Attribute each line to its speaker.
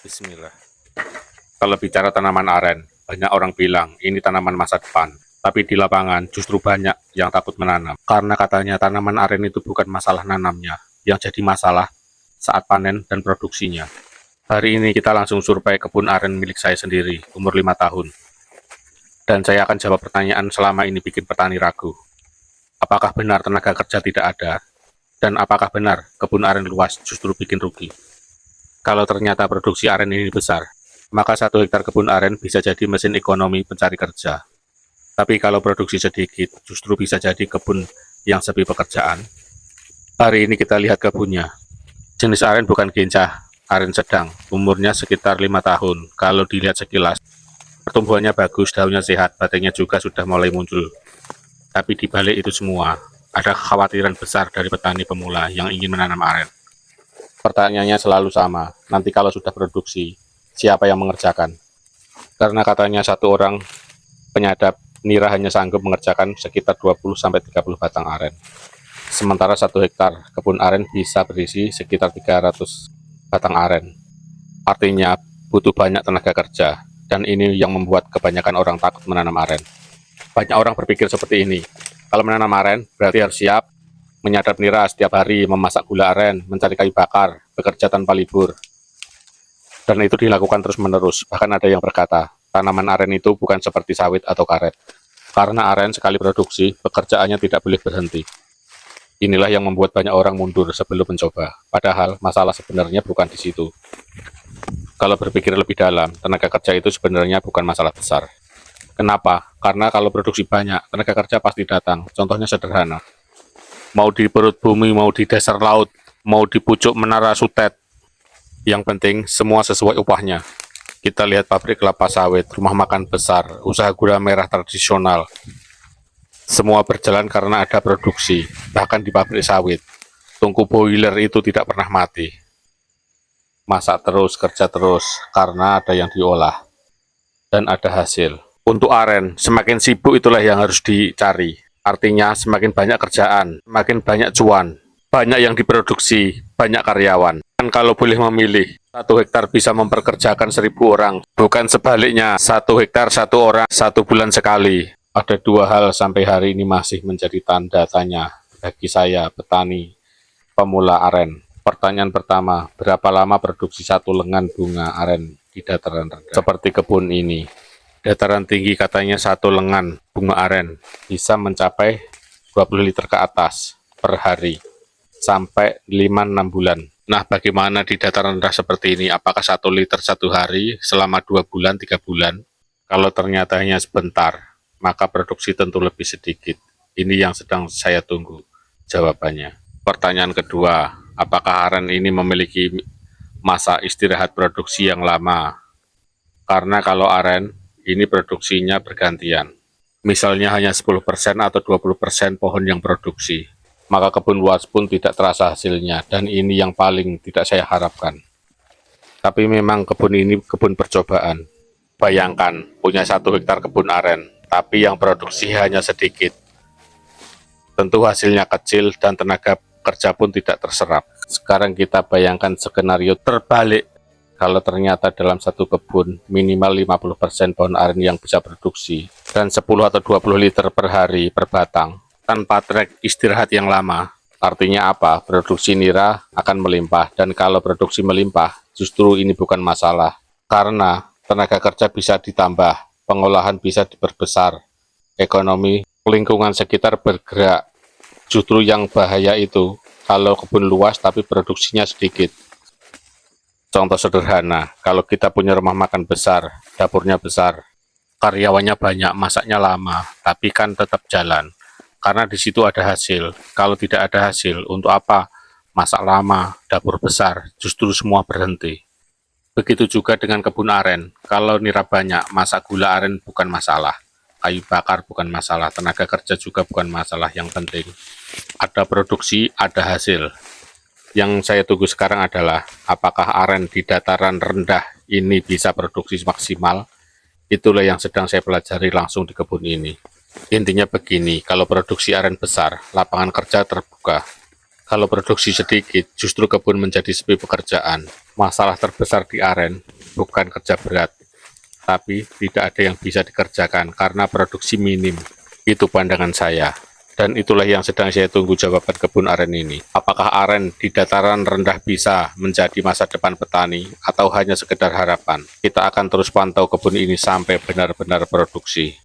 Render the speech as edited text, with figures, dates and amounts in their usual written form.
Speaker 1: Bismillah. Kalau bicara tanaman aren, banyak orang bilang ini tanaman masa depan. Tapi di lapangan justru banyak yang takut menanam. Karena katanya tanaman aren itu bukan masalah nanamnya, yang jadi masalah saat panen dan produksinya. Hari ini kita langsung survei kebun aren milik saya sendiri, umur 5 tahun. Dan saya akan jawab pertanyaan selama ini bikin petani ragu. Apakah benar tenaga kerja tidak ada? Dan apakah benar kebun aren luas justru bikin rugi? Kalau ternyata produksi aren ini besar, maka 1 hektar kebun aren bisa jadi mesin ekonomi pencari kerja. Tapi kalau produksi sedikit, justru bisa jadi kebun yang sepi pekerjaan. Hari ini kita lihat kebunnya. Jenis aren bukan gencah, aren sedang, umurnya sekitar 5 tahun. Kalau dilihat sekilas, pertumbuhannya bagus, daunnya sehat, batangnya juga sudah mulai muncul. Tapi di balik itu semua, ada kekhawatiran besar dari petani pemula yang ingin menanam aren. Pertanyaannya selalu sama, nanti kalau sudah produksi, siapa yang mengerjakan? Karena katanya satu orang penyadap nira hanya sanggup mengerjakan sekitar 20-30 batang aren. Sementara 1 hektar kebun aren bisa berisi sekitar 300 batang aren. Artinya butuh banyak tenaga kerja, dan ini yang membuat kebanyakan orang takut menanam aren. Banyak orang berpikir seperti ini, kalau menanam aren berarti harus siap menyadap nira setiap hari, memasak gula aren, mencari kayu bakar, bekerja tanpa libur. Dan itu dilakukan terus-menerus. Bahkan ada yang berkata, tanaman aren itu bukan seperti sawit atau karet. Karena aren sekali produksi, pekerjaannya tidak boleh berhenti. Inilah yang membuat banyak orang mundur sebelum mencoba. Padahal masalah sebenarnya bukan di situ. Kalau berpikir lebih dalam, tenaga kerja itu sebenarnya bukan masalah besar. Kenapa? Karena kalau produksi banyak, tenaga kerja pasti datang. Contohnya sederhana. Mau di perut bumi, mau di dasar laut, mau di pucuk menara Sutet. Yang penting, semua sesuai upahnya. Kita lihat pabrik kelapa sawit, rumah makan besar, usaha gula merah tradisional. Semua berjalan karena ada produksi, bahkan di pabrik sawit. Tungku boiler itu tidak pernah mati. Masak terus, kerja terus, karena ada yang diolah. Dan ada hasil. Untuk aren, semakin sibuk itulah yang harus dicari. Artinya semakin banyak kerjaan, semakin banyak cuan, banyak yang diproduksi, banyak karyawan. Dan kalau boleh memilih, 1 hektar bisa memperkerjakan 1.000 orang, bukan sebaliknya 1 hektar 1 orang 1 bulan sekali. Ada 2 hal sampai hari ini masih menjadi tanda tanya bagi saya, petani pemula aren. Pertanyaan pertama, berapa lama produksi 1 lengan bunga aren di dataran rendah? Seperti kebun ini. Dataran tinggi katanya 1 lengan bunga aren bisa mencapai 20 liter ke atas per hari sampai 5-6 bulan. Nah, bagaimana di dataran rendah seperti ini? Apakah 1 liter 1 hari selama 2 bulan, 3 bulan? Kalau ternyata hanya sebentar, maka produksi tentu lebih sedikit. Ini yang sedang saya tunggu jawabannya. Pertanyaan kedua, apakah aren ini memiliki masa istirahat produksi yang lama? Karena kalau aren ini produksinya bergantian. Misalnya hanya 10% atau 20% pohon yang produksi, maka kebun luas pun tidak terasa hasilnya, dan ini yang paling tidak saya harapkan. Tapi memang kebun ini kebun percobaan. Bayangkan punya 1 hektar kebun aren, tapi yang produksi hanya sedikit. Tentu hasilnya kecil dan tenaga kerja pun tidak terserap. Sekarang kita bayangkan skenario terbalik. Kalau ternyata dalam satu kebun minimal 50% pohon aren yang bisa produksi dan 10 atau 20 liter per hari per batang tanpa trek istirahat yang lama, artinya apa? Produksi nira akan melimpah, dan kalau produksi melimpah justru ini bukan masalah karena tenaga kerja bisa ditambah, pengolahan bisa diperbesar, ekonomi lingkungan sekitar bergerak. Justru yang bahaya itu kalau kebun luas tapi produksinya sedikit. Contoh sederhana, kalau kita punya rumah makan besar, dapurnya besar, karyawannya banyak, masaknya lama, tapi kan tetap jalan. Karena di situ ada hasil. Kalau tidak ada hasil, untuk apa masak lama, dapur besar, justru semua berhenti. Begitu juga dengan kebun aren. Kalau nira banyak, masak gula aren bukan masalah. Kayu bakar bukan masalah, tenaga kerja juga bukan masalah. Yang penting ada produksi, ada hasil. Yang saya tunggu sekarang adalah apakah aren di dataran rendah ini bisa produksi maksimal. Itulah yang sedang saya pelajari langsung di kebun ini. Intinya begini, kalau produksi aren besar, lapangan kerja terbuka. Kalau produksi sedikit, justru kebun menjadi sepi pekerjaan. Masalah terbesar di aren bukan kerja berat, tapi tidak ada yang bisa dikerjakan karena produksi minim. Itu pandangan saya. Dan itulah yang sedang saya tunggu jawaban kebun aren ini. Apakah aren di dataran rendah bisa menjadi masa depan petani atau hanya sekedar harapan? Kita akan terus pantau kebun ini sampai benar-benar produksi.